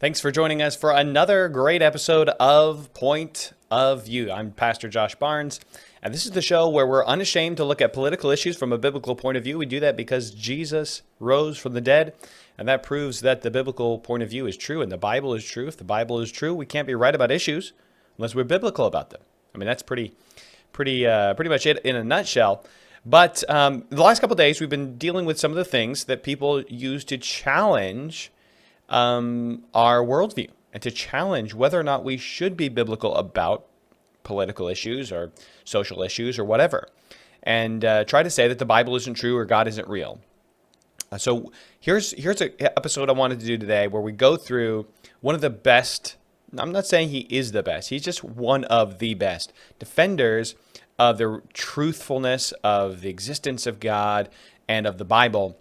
Thanks for joining us for another great episode of Point of View. I'm Pastor Josh Barnes, and this is the show where we're unashamed to look at political issues from a biblical point of view. We do that because Jesus rose from the dead, and that proves that the biblical point of view is true and the Bible is true. If the Bible is true, we can't be right about issues unless we're biblical about them. I mean, that's pretty much it in a nutshell. But the last couple of days, we've been dealing with some of the things that people use to challenge our worldview and to challenge whether or not we should be biblical about political issues or social issues or whatever, and try to say that the Bible isn't true or God isn't real. So here's an episode I wanted to do today where we go through one of the best, I'm not saying he is the best, he's just one of the best defenders of the truthfulness of the existence of God and of the Bible.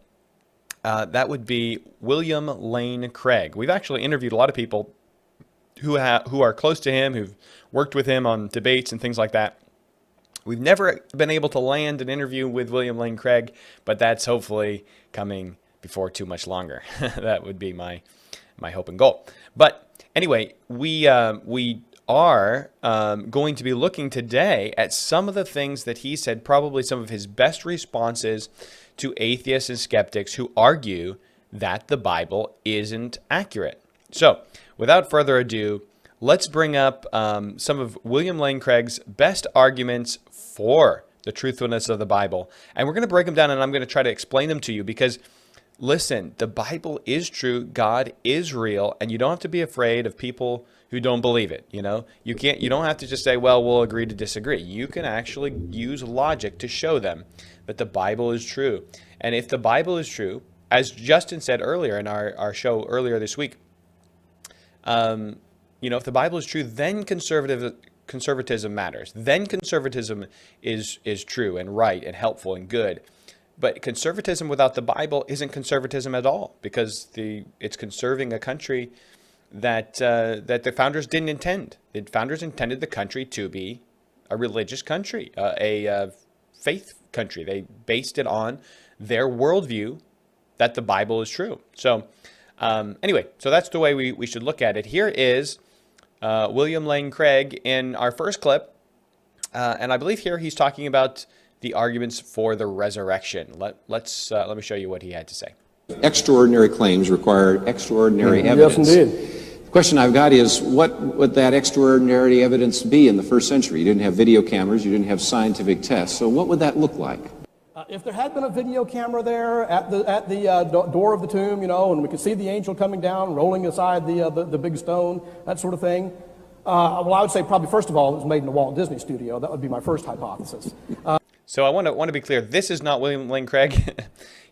That would be William Lane Craig. We've actually interviewed a lot of people who are close to him, who've worked with him on debates and things like that. We've never been able to land an interview with William Lane Craig, but that's hopefully coming before too much longer. That would be my hope and goal. But anyway, we are going to be looking today at some of the things that he said, probably some of his best responses to atheists and skeptics who argue that the Bible isn't accurate. So, without further ado, let's bring up some of William Lane Craig's best arguments for the truthfulness of the Bible. And we're going to break them down, and I'm going to try to explain them to you because, listen, the Bible is true, God is real, and you don't have to be afraid of people who don't believe it. You don't have to just say, well, we'll agree to disagree. You can actually use logic to show them that the Bible is true. And if the Bible is true, as Justin said earlier in our show earlier this week, if the Bible is true, then conservatism matters. Then conservatism is true and right and helpful and good. But conservatism without the Bible isn't conservatism at all, because it's conserving a country that the founders didn't intend. The founders intended the country to be a religious country, a faith country. They based it on their worldview that the Bible is true. So anyway, so that's the way we should look at it. Here is William Lane Craig in our first clip, and I believe here he's talking about the arguments for the resurrection. Let me show you what he had to say. Extraordinary claims require extraordinary evidence. Yes, indeed. The question I've got is, what would that extraordinary evidence be in the first century? You didn't have video cameras, you didn't have scientific tests, so what would that look like? If there had been a video camera there at the door of the tomb, and we could see the angel coming down, rolling aside the big stone, that sort of thing, well, I would say probably, first of all, it was made in the Walt Disney Studio. That would be my first hypothesis. So I want to be clear. This is not William Lane Craig.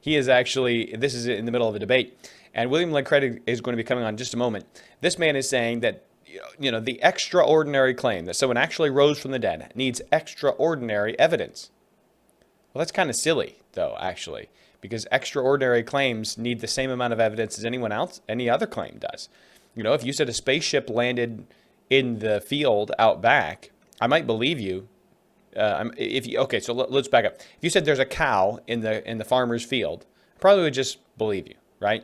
This is in the middle of a debate. And William Lane Craig is going to be coming on in just a moment. This man is saying that, the extraordinary claim that someone actually rose from the dead needs extraordinary evidence. Well, that's kind of silly, though, actually, because extraordinary claims need the same amount of evidence as any other claim does. If you said a spaceship landed in the field out back, I might believe you. So let's back up. If you said there's a cow in the farmer's field, I probably would just believe you, right?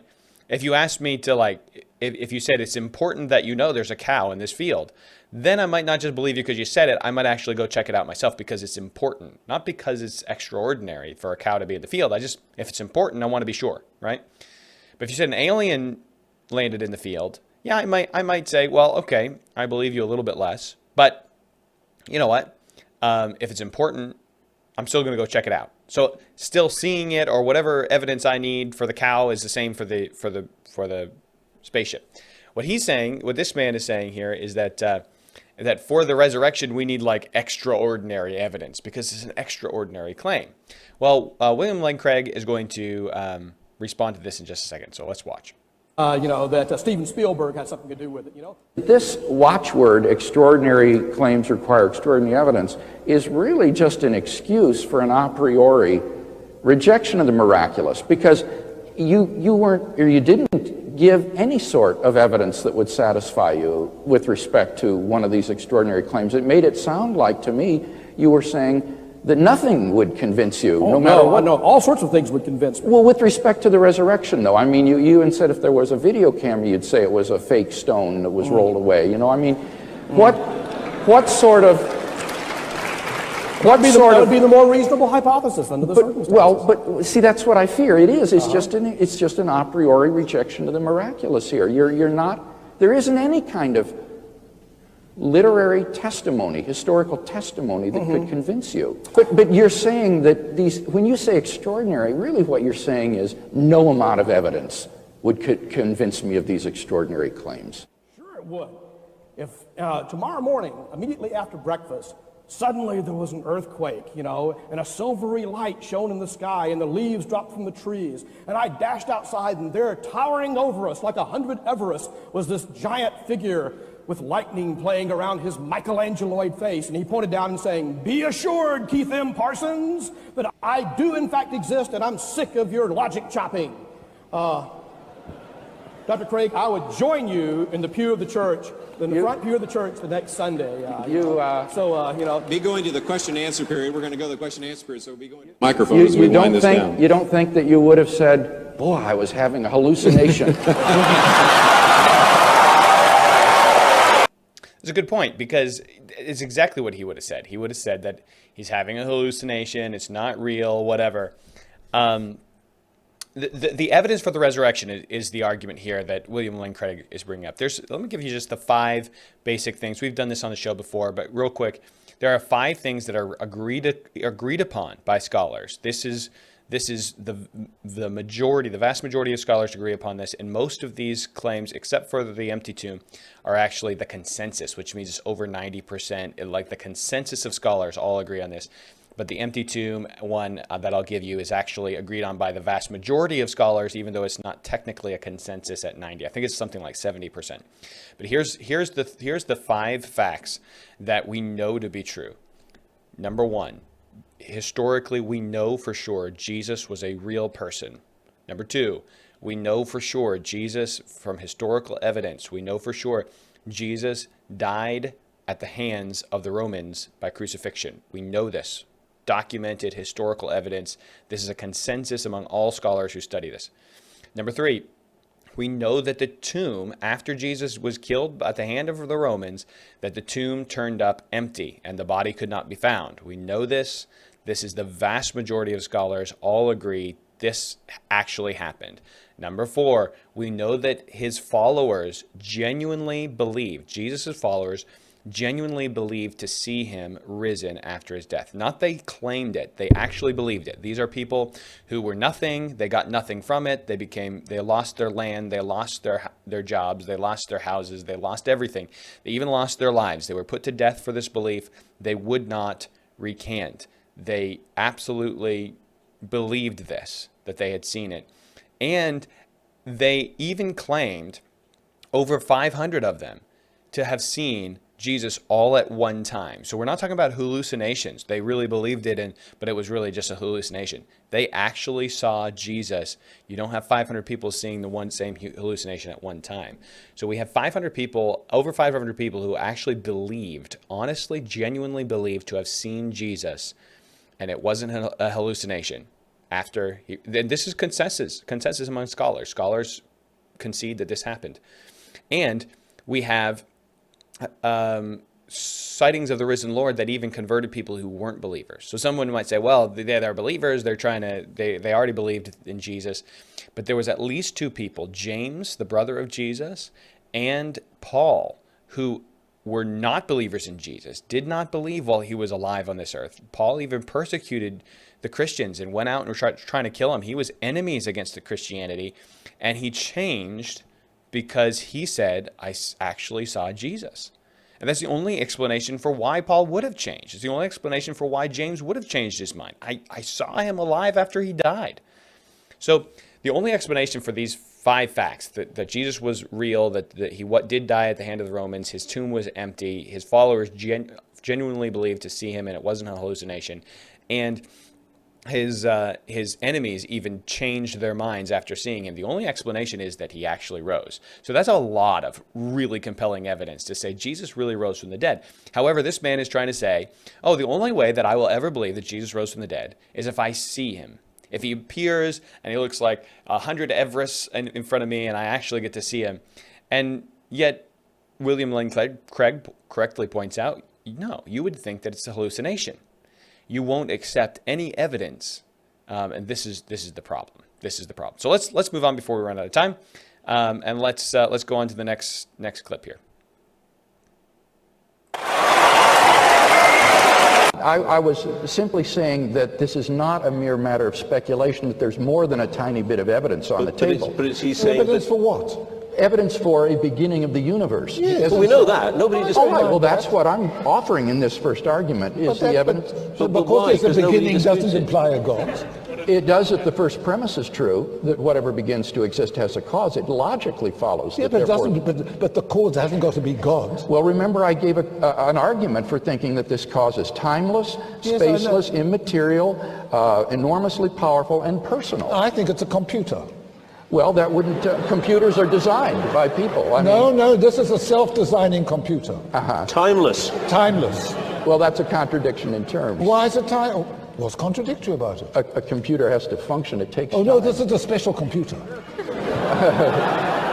If you asked me to if you said it's important that there's a cow in this field, then I might not just believe you because you said it. I might actually go check it out myself because it's important, not because it's extraordinary for a cow to be in the field. If it's important, I want to be sure, right? But if you said an alien landed in the field, yeah, I might say, well, okay, I believe you a little bit less, but you know what? If it's important, I'm still going to go check it out. So still seeing it or whatever evidence I need for the cow is the same for the spaceship. What this man is saying here is that for the resurrection, we need extraordinary evidence because it's an extraordinary claim. Well, William Lane Craig is going to respond to this in just a second. So let's watch. That Steven Spielberg had something to do with it, This watchword, extraordinary claims require extraordinary evidence, is really just an excuse for an a priori rejection of the miraculous, because you didn't give any sort of evidence that would satisfy you with respect to one of these extraordinary claims. It made it sound like, to me, you were saying that nothing would convince you, Oh, no matter what. No, all sorts of things would convince me. Well, with respect to the resurrection, though, I mean, you said if there was a video camera, you'd say it was a fake stone that was rolled away. You know, I mean, what sort of... That would be the more reasonable hypothesis under the circumstances. Well, but see, that's what I fear. It is. It's just an a priori rejection of the miraculous here. You're not. There isn't any kind of literary testimony, historical testimony that could convince you. But you're saying that when you say extraordinary, really what you're saying is no amount of evidence would convince me of these extraordinary claims. Sure it would. If tomorrow morning, immediately after breakfast, suddenly there was an earthquake, and a silvery light shone in the sky, and the leaves dropped from the trees, and I dashed outside, and there, towering over us like 100 Everests, was this giant figure with lightning playing around his Michelangeloid face, and he pointed down and saying, "Be assured, Keith M. Parsons, that I do in fact exist, and I'm sick of your logic chopping." Dr. Craig, I would join you in the pew of the church, in the front pew of the church the next Sunday. Be going to the question and answer period. We're going to go to the question and answer period, so we'll be going to microphone as we wind this down. You don't think that you would have said, "Boy, I was having a hallucination." It's a good point, because it's exactly what he would have said. He would have said that he's having a hallucination, it's not real, whatever. The evidence for the resurrection is the argument here that William Lane Craig is bringing up. Let me give you just the 5 basic things. We've done this on the show before, but real quick, there are 5 things that are agreed upon by scholars. This is the vast majority of scholars agree upon this, and most of these claims, except for the empty tomb, are actually the consensus, which means it's over 90%. Like the consensus of scholars all agree on this. But the empty tomb one that I'll give you is actually agreed on by the vast majority of scholars, even though it's not technically a consensus at 90. I think it's something like 70%. But here's the 5 facts that we know to be true. Number 1, historically, we know for sure Jesus was a real person. Number 2, we know for sure Jesus, from historical evidence, we know for sure Jesus died at the hands of the Romans by crucifixion. We know this. Documented historical evidence. This is a consensus among all scholars who study this. Number 3, we know that the tomb, after Jesus was killed at the hand of the Romans, that the tomb turned up empty and the body could not be found. We know this. This is the vast majority of scholars all agree this actually happened. Number 4, we know that his followers genuinely believed, Jesus' followers genuinely believed to see him risen after his death. Not they claimed it, they actually believed it. These are people who were nothing, they got nothing from it, they lost their land, they lost their jobs, they lost their houses, they lost everything. They even lost their lives. They were put to death for this belief. They would not recant. They absolutely believed this, that they had seen it. And they even claimed, over 500 of them, to have seen Jesus all at one time. So we're not talking about hallucinations. They really believed it, but it was really just a hallucination. They actually saw Jesus. You don't have 500 people seeing the same hallucination at one time. So we have 500 people, over 500 people who actually believed, honestly, genuinely believed to have seen Jesus, and it wasn't a hallucination. And this is consensus among scholars. Scholars concede that this happened. And we have sightings of the risen Lord that even converted people who weren't believers. So someone might say, well, they're believers, they already believed in Jesus. But there was at least 2 people, James, the brother of Jesus, and Paul, who were not believers in Jesus, did not believe while he was alive on this earth. Paul even persecuted the Christians and went out and was trying to kill them. He was enemies against the Christianity, and he changed because he said, I actually saw Jesus. And that's the only explanation for why Paul would have changed. It's the only explanation for why James would have changed his mind. I saw him alive after he died. So the only explanation for these 5 facts, that Jesus was real, that he did die at the hand of the Romans, his tomb was empty, his followers genuinely believed to see him and it wasn't a hallucination, and his enemies even changed their minds after seeing him. The only explanation is that he actually rose. So that's a lot of really compelling evidence to say Jesus really rose from the dead. However, this man is trying to say, oh, the only way that I will ever believe that Jesus rose from the dead is if I see him. If he appears and he looks like 100 Everests in front of me and I actually get to see him. And yet, William Lane Craig correctly points out, no, you would think that it's a hallucination. You won't accept any evidence, and this is the problem. This is the problem. So let's move on before we run out of time, and let's go on to the next clip here. I was simply saying that this is not a mere matter of speculation, that there's more than a tiny bit of evidence on the table. But is he saying Evidence that... for what? Evidence for a beginning of the universe. Yes. Well, we know that. Nobody All disputes right, that. well, that's what I'm offering in this first argument, is the evidence. But Because why? there's Because a nobody beginning disputes doesn't it. imply a God. It does if the first premise is true, that whatever begins to exist has a cause. It logically follows Yeah, that but, it therefore... doesn't, but the cause hasn't got to be God. Well, remember I gave an argument for thinking that this cause is timeless, Yes, I know. spaceless, immaterial, enormously powerful, and personal. I think it's a computer. Well, that wouldn't... computers are designed by people. I No, mean, no, this is a self-designing computer. Timeless. Timeless. well, that's a contradiction in terms. Why is it time? What's contradictory about it? A computer has to function. It takes Oh, no, time. this is a special computer.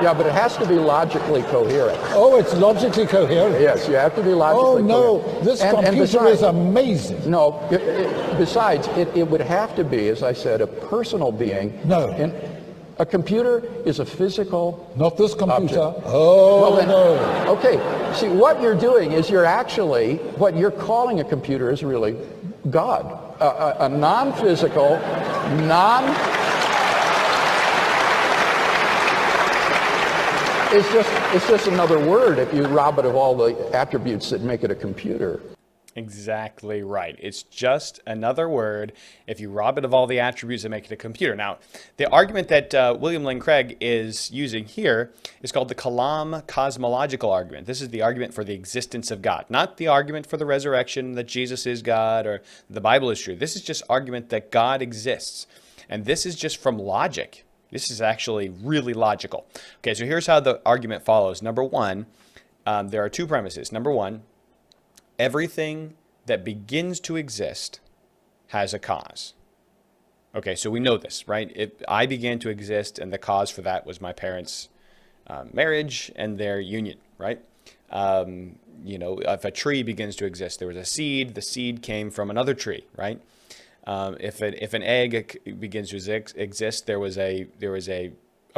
Yeah, but it has to be logically coherent. Oh, it's logically coherent. Yes, you have to be Oh, logically no, coherent. this And computer besides- is amazing. No, besides, it would have to be, as I said, a personal being. No. And a computer is a physical... Not this computer. Object. Oh, Well, then, no. Okay, see, what you're doing is you're actually, what you're calling a computer is really God. A non-physical, It's just another word if you rob it of all the attributes that make it a computer. Exactly right. It's just another word if you rob it of all the attributes that make it a computer. Now, the argument that William Lane Craig is using here is called the Kalam cosmological argument. This is the argument for the existence of God, not the argument for the resurrection, that Jesus is God or the Bible is true. This is just argument that God exists. And this is just from logic. This is actually really logical. Okay, so here's how the argument follows. Number one, there are two premises. Number one, everything that begins to exist has a cause. Okay, so we know this, right? I began to exist, and the cause for that was my parents' marriage and their union, right? If a tree begins to exist, there was a seed. The seed came from another tree, right? If an egg begins to exist, there was a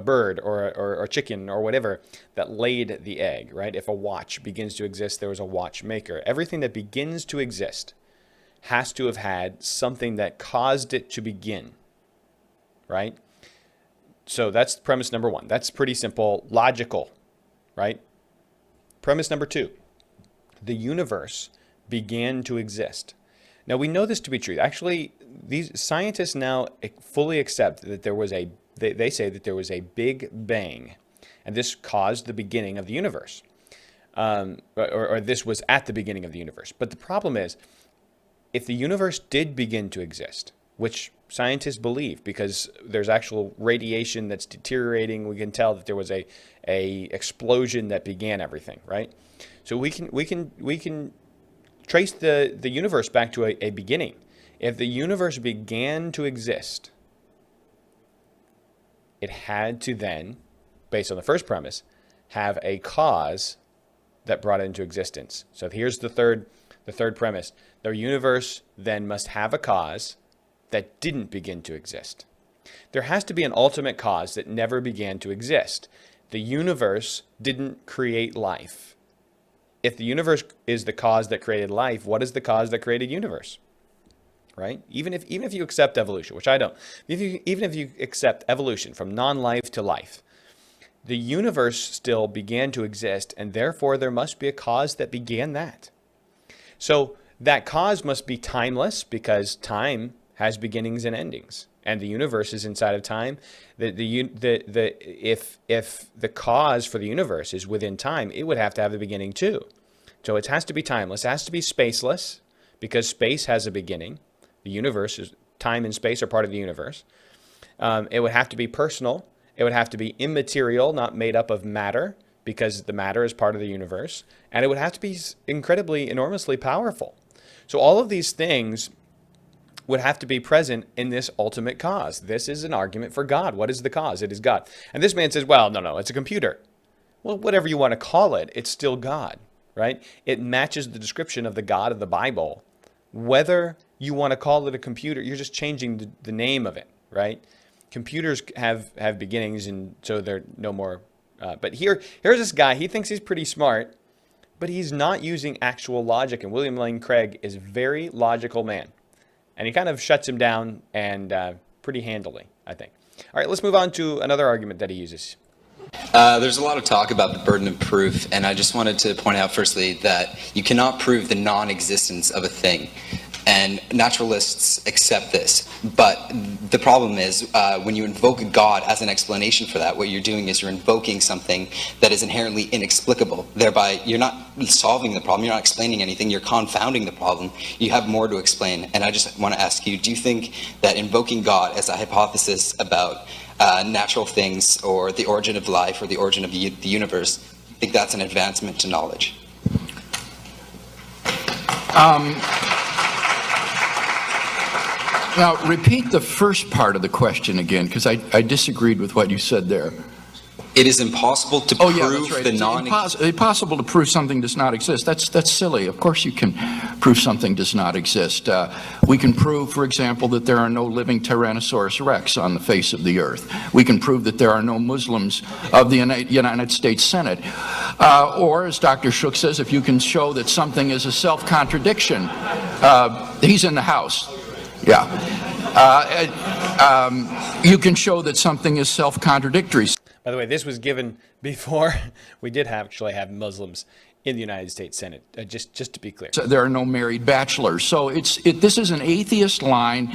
bird or a chicken or whatever that laid the egg, right? If a watch begins to exist, there was a watchmaker. Everything that begins to exist has to have had something that caused it to begin, right? So that's premise number one. That's pretty simple, logical, right? Premise number two, the universe began to exist. Now, we know this to be true. Actually, these scientists now fully accept that there was they say that there was a Big Bang, and this caused the beginning of the universe, or this was at the beginning of the universe. But the problem is, if the universe did begin to exist, which scientists believe because there's actual radiation that's deteriorating, we can tell that there was a explosion that began everything, right? So we can trace the universe back to a beginning. If the universe began to exist, it had to then, based on the first premise, have a cause that brought it into existence. So here's the third premise. The universe then must have a cause that didn't begin to exist. There has to be an ultimate cause that never began to exist. The universe didn't create life. If the universe is the cause that created life, what is the cause that created universe? Right? Even if you accept evolution, which I don't, even if you accept evolution from non-life to life, the universe still began to exist, and therefore there must be a cause that began that. So that cause must be timeless, because time has beginnings and endings, and the universe is inside of time. If the cause for the universe is within time, it would have to have a beginning too. So it has to be timeless. It has to be spaceless, because space has a beginning. The universe time and space are part of the universe. It would have to be personal. It would have to be immaterial, not made up of matter, because the matter is part of the universe. And it would have to be incredibly, enormously powerful. So all of these things would have to be present in this ultimate cause. This is an argument for God. What is the cause? It is God. And this man says, well, no, it's a computer. Well, whatever you want to call it, it's still God, right? It matches the description of the God of the Bible. Whether you want to call it a computer, you're just changing the name of it, right? Computers have beginnings, and so they're no more. But here's this guy. He thinks he's pretty smart, but he's not using actual logic. And William Lane Craig is a very logical man. And he kind of shuts him down, and pretty handily, I think. All right, let's move on to another argument that he uses. There's a lot of talk about the burden of proof, and I just wanted to point out firstly that you cannot prove the non-existence of a thing. And naturalists accept this. But the problem is when you invoke God as an explanation for that, what you're doing is you're invoking something that is inherently inexplicable. Thereby, you're not solving the problem, you're not explaining anything, you're confounding the problem. You have more to explain. And I just want to ask you, do you think that invoking God as a hypothesis about natural things or the origin of life or the origin of the universe, think that's an advancement to knowledge? Now, repeat the first part of the question again, because I disagreed with what you said there. It is impossible to prove the It's impossible to prove something does not exist. That's silly. Of course you can prove something does not exist. We can prove, for example, that there are no living Tyrannosaurus Rex on the face of the earth. We can prove that there are no Muslims of the United States Senate. Or, as Dr. Shook says, if you can show that something is a self-contradiction, he's in the House. Yeah. You can show that something is self-contradictory. By the way, this was given before we did actually have Muslims in the United States Senate, just to be clear. So there are no married bachelors. So this is an atheist line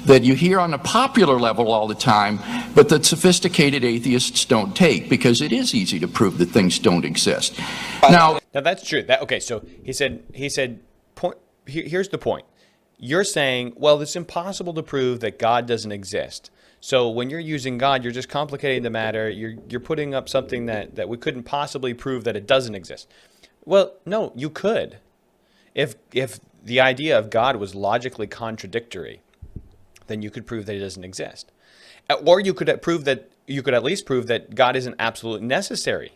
that you hear on a popular level all the time, but that sophisticated atheists don't take, because it is easy to prove that things don't exist. Now that's true. Okay, so he said, here's the point. You're saying, well, it's impossible to prove that God doesn't exist. So when you're using God, you're just complicating the matter. You're putting up something that we couldn't possibly prove that it doesn't exist. Well, no, you could. If the idea of God was logically contradictory, then you could prove that it doesn't exist. Or you could at least prove that God isn't absolutely necessary.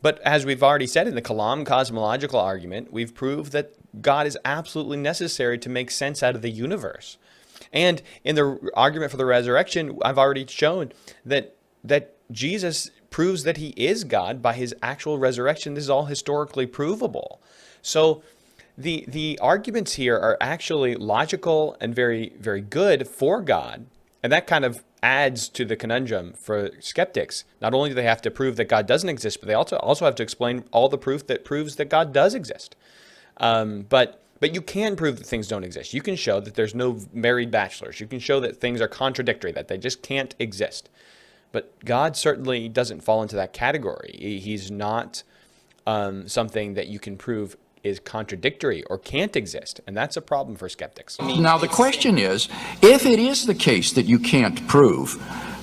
But as we've already said in the Kalam cosmological argument, we've proved that God is absolutely necessary to make sense out of the universe. And in the argument for the resurrection, I've already shown that Jesus proves that he is God by his actual resurrection. This is all historically provable. So the arguments here are actually logical and very, very good for God. And that kind of adds to the conundrum for skeptics. Not only do they have to prove that God doesn't exist, but they also have to explain all the proof that proves that God does exist. But you can prove that things don't exist. You can show that there's no married bachelors. You can show that things are contradictory, that they just can't exist. But God certainly doesn't fall into that category. He's not something that you can prove is contradictory or can't exist. And that's a problem for skeptics. Now the question is, if it is the case that you can't prove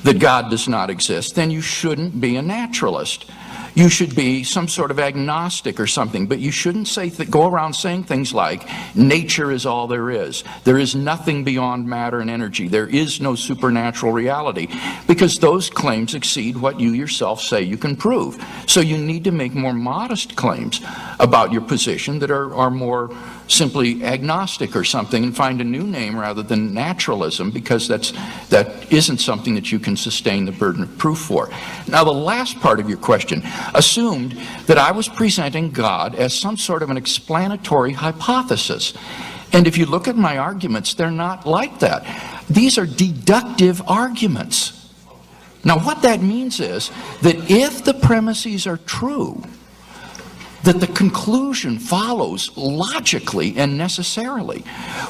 that God does not exist, then you shouldn't be a naturalist. You should be some sort of agnostic or something, but you shouldn't go around saying things like, nature is all there is. There is nothing beyond matter and energy. There is no supernatural reality, because those claims exceed what you yourself say you can prove. So you need to make more modest claims about your position that are more simply agnostic or something, and find a new name rather than naturalism, because that isn't something that you can sustain the burden of proof for. Now the last part of your question assumed that I was presenting God as some sort of an explanatory hypothesis. And if you look at my arguments, they're not like that. These are deductive arguments. Now what that means is that if the premises are true, that the conclusion follows logically and necessarily.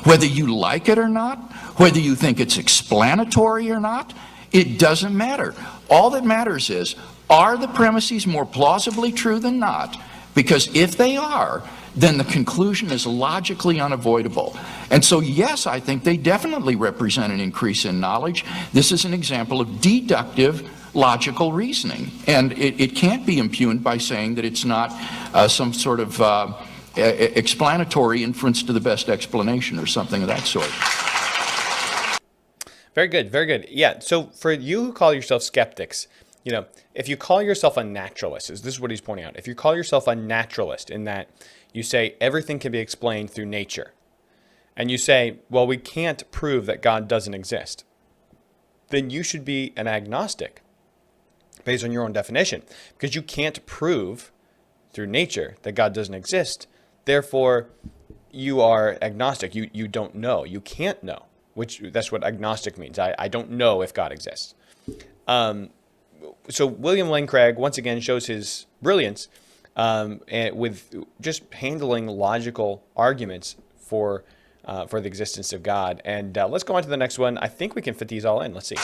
Whether you like it or not, whether you think it's explanatory or not, it doesn't matter. All that matters is, are the premises more plausibly true than not? Because if they are, then the conclusion is logically unavoidable. And so, yes, I think they definitely represent an increase in knowledge. This is an example of deductive logical reasoning. And it can't be impugned by saying that it's not some sort of explanatory inference to the best explanation or something of that sort. Very good, very good. Yeah, so for you who call yourself skeptics, you know, if you call yourself a naturalist, this is what he's pointing out. If you call yourself a naturalist in that you say everything can be explained through nature, and you say, well, we can't prove that God doesn't exist, then you should be an agnostic based on your own definition, because you can't prove through nature that God doesn't exist. Therefore, you are agnostic. You don't know. You can't know, which that's what agnostic means. I don't know if God exists. So William Lane Craig once again shows his brilliance and with just handling logical arguments for the existence of God. And let's go on to the next one. I think we can fit these all in. Let's see.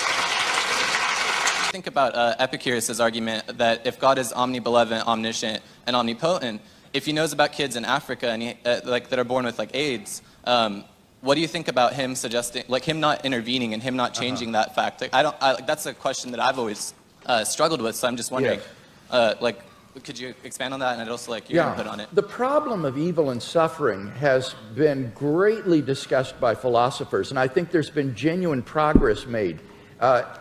Think about Epicurus' argument that if God is omnibenevolent, omniscient, and omnipotent, if he knows about kids in Africa and that are born with like AIDS, what do you think about him suggesting, like him not intervening and him not changing that fact? Like, that's a question that I've always struggled with. So I'm just wondering, could you expand on that? And I'd also like your input on it. The problem of evil and suffering has been greatly discussed by philosophers, and I think there's been genuine progress made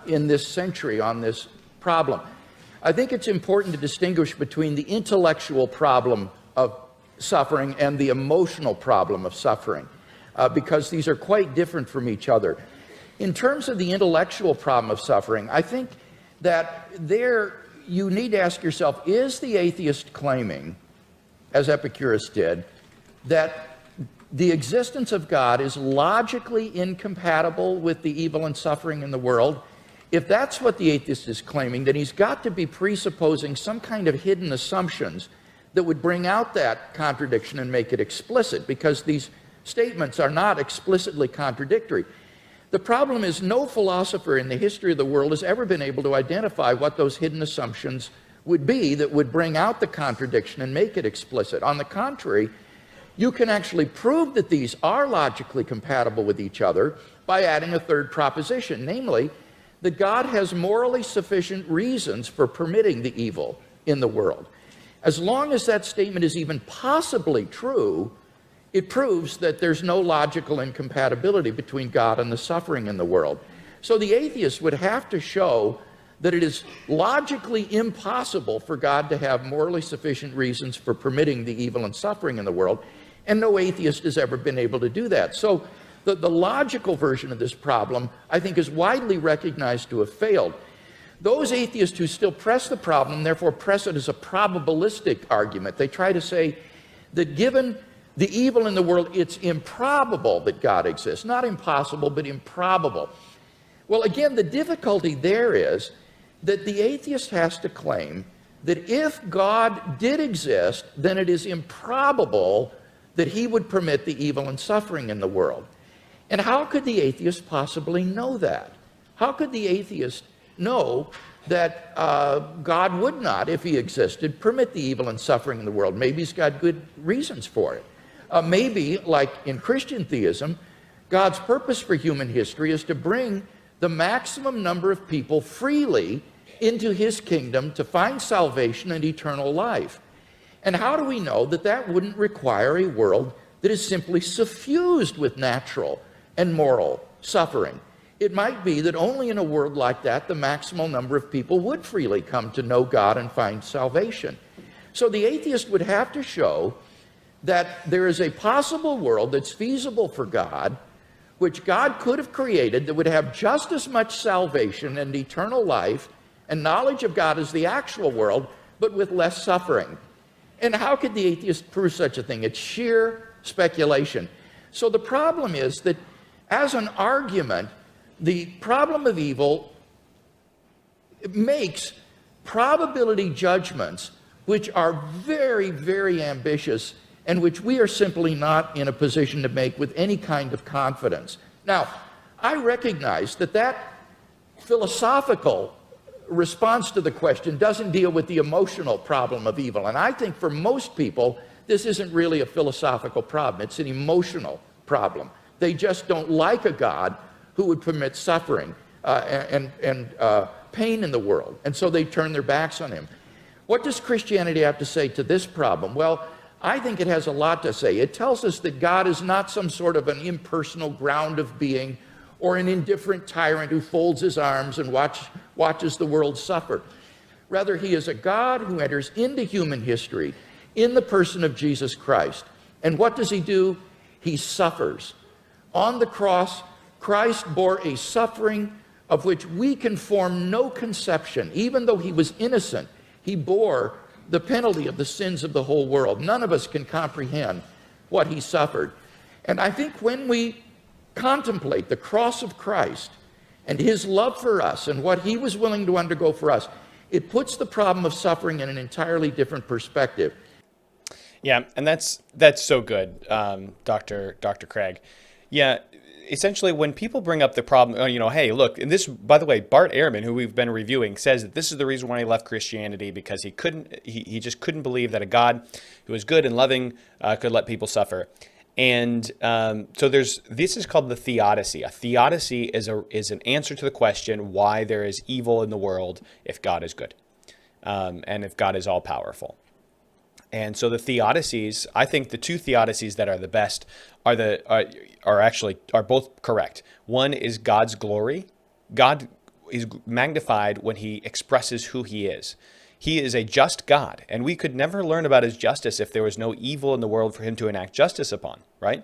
in this century on this problem. I think it's important to distinguish between the intellectual problem of suffering and the emotional problem of suffering, because these are quite different from each other. In terms of the intellectual problem of suffering, I think that there you need to ask yourself, is the atheist claiming, as Epicurus did, that the existence of God is logically incompatible with the evil and suffering in the world? If that's what the atheist is claiming, then he's got to be presupposing some kind of hidden assumptions that would bring out that contradiction and make it explicit, because these statements are not explicitly contradictory. The problem is no philosopher in the history of the world has ever been able to identify what those hidden assumptions would be that would bring out the contradiction and make it explicit. On the contrary, you can actually prove that these are logically compatible with each other by adding a third proposition, namely, that God has morally sufficient reasons for permitting the evil in the world. As long as that statement is even possibly true, it proves that there's no logical incompatibility between God and the suffering in the world. So the atheist would have to show that it is logically impossible for God to have morally sufficient reasons for permitting the evil and suffering in the world, and no atheist has ever been able to do that. So the logical version of this problem, I think, is widely recognized to have failed. Those atheists who still press the problem, therefore press it as a probabilistic argument. They try to say that given the evil in the world, it's improbable that God exists. Not impossible, but improbable. Well, again, the difficulty there is that the atheist has to claim that if God did exist, then it is improbable that he would permit the evil and suffering in the world. And how could the atheist possibly know that? How could the atheist know that God would not, if he existed, permit the evil and suffering in the world? Maybe he's got good reasons for it. Maybe, like in Christian theism, God's purpose for human history is to bring the maximum number of people freely into his kingdom to find salvation and eternal life. And how do we know that that wouldn't require a world that is simply suffused with natural and moral suffering? It might be that only in a world like that, the maximal number of people would freely come to know God and find salvation. So the atheist would have to show that there is a possible world that's feasible for God, which God could have created, that would have just as much salvation and eternal life and knowledge of God as the actual world, but with less suffering. And how could the atheist prove such a thing? It's sheer speculation. So the problem is that as an argument, the problem of evil makes probability judgments which are very, very ambitious and which we are simply not in a position to make with any kind of confidence. Now, I recognize that that philosophical response to the question doesn't deal with the emotional problem of evil. And I think for most people, this isn't really a philosophical problem. It's an emotional problem. They just don't like a God who would permit suffering and pain in the world. And so they turn their backs on him. What does Christianity have to say to this problem? Well, I think it has a lot to say. It tells us that God is not some sort of an impersonal ground of being or an indifferent tyrant who folds his arms and watches the world suffer. Rather, he is a God who enters into human history in the person of Jesus Christ. And what does he do? He suffers. On the cross, Christ bore a suffering of which we can form no conception. Even though he was innocent, he bore the penalty of the sins of the whole world. None of us can comprehend what he suffered. And I think when we contemplate the cross of Christ and his love for us and what he was willing to undergo for us, it puts the problem of suffering in an entirely different perspective. Yeah, and that's so good, Dr. Craig. Yeah, essentially, when people bring up the problem, hey, look, and this, by the way, Bart Ehrman, who we've been reviewing, says that this is the reason why he left Christianity, because he just couldn't believe that a God who is good and loving could let people suffer. And so this is called the theodicy. A theodicy is an answer to the question why there is evil in the world if God is good, and if God is all powerful. And so the theodicies, I think the two theodicies that are the best are both correct. One is God's glory. God is magnified when he expresses who he is. He is a just God, and we could never learn about his justice if there was no evil in the world for him to enact justice upon, right?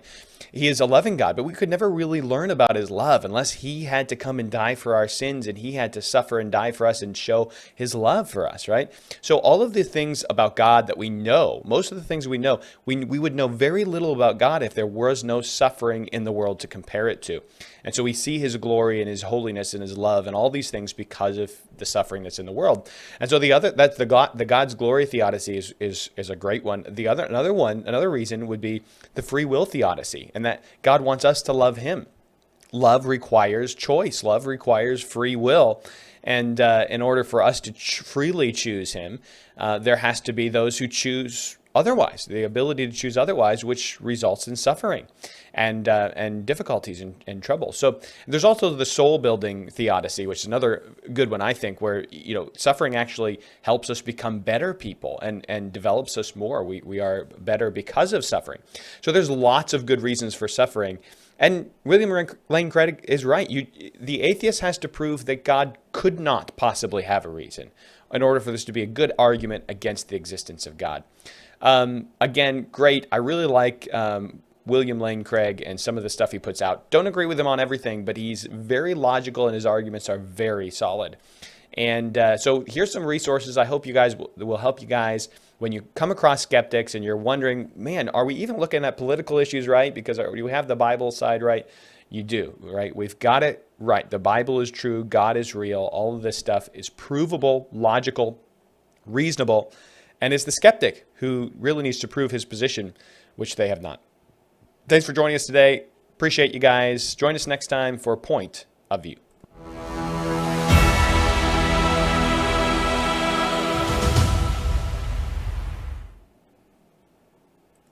He is a loving God, but we could never really learn about his love unless he had to come and die for our sins, and he had to suffer and die for us and show his love for us, right? So all of the things about God that we know, most of the things we know, we would know very little about God if there was no suffering in the world to compare it to. And so we see his glory and his holiness and his love and all these things because of the suffering that's in the world. And so the God's glory theodicy is a great one. Another reason would be the free will theodicy, and that God wants us to love him. Love requires choice. Love requires free will. And in order for us to freely choose him, there has to be those who choose otherwise, the ability to choose otherwise, which results in suffering and difficulties and trouble. So there's also the soul-building theodicy, which is another good one, I think, where suffering actually helps us become better people and develops us more. We are better because of suffering. So there's lots of good reasons for suffering. And William Lane Craig is right. The atheist has to prove that God could not possibly have a reason in order for this to be a good argument against the existence of God. Again, great. I really like William Lane Craig and some of the stuff he puts out. Don't agree with him on everything, but he's very logical and his arguments are very solid. And so here's some resources I hope you guys will help you guys when you come across skeptics and you're wondering, man, are we even looking at political issues right? Because do we have the Bible side right? You do, right? We've got it right. The Bible is true. God is real. All of this stuff is provable, logical, reasonable. And it's the skeptic who really needs to prove his position, which they have not. Thanks for joining us today. Appreciate you guys. Join us next time for Point of View.